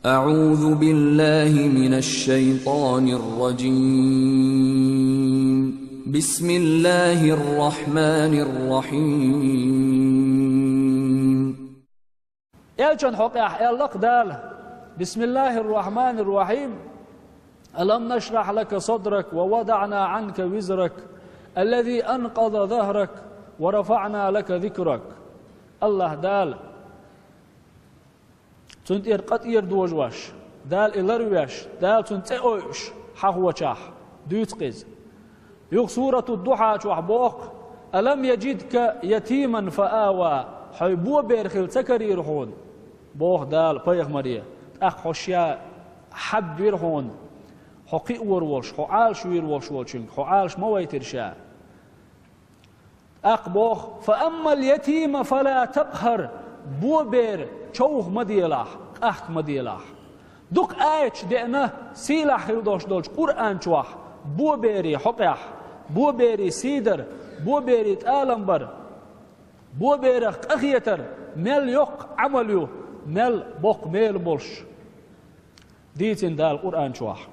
أعوذ بالله من الشيطان الرجيم. بسم الله الرحمن الرحيم. Elçen hoqah ellaq dal. Bismillahirrahmanirrahim. ألم نشرح لك صدرك ووضعنا عنك وزرك الذي أنقض ظهرك ورفعنا لك ذكرك. الله دال تنت إرقت يردوج واش دال إلرويش دال تنت أوش حهو شاح ديت قز يغ سورة الضحى شوح بوق ألم يجدك يتيما فآوى حيبو بيرخل تكري يرحون بوق دال بيغ مريا أخ حشيا حب يرحون حقي ورولش حعالش ويرولش ولشنك حعالش مويترشا أقبوخ فأما اليتيم فلا تقهر بو بير شوخ مديلاح أحك مديلاح دوك آيش دعنا سيلاح يردوش دولش قرآن شواح بو بيري حقيح بو بيري سيدر بو بيري تآلمبر بو بيري أخيتر مل يق عمليو مل بوق ميل بولش ديتين دال قرآن شواح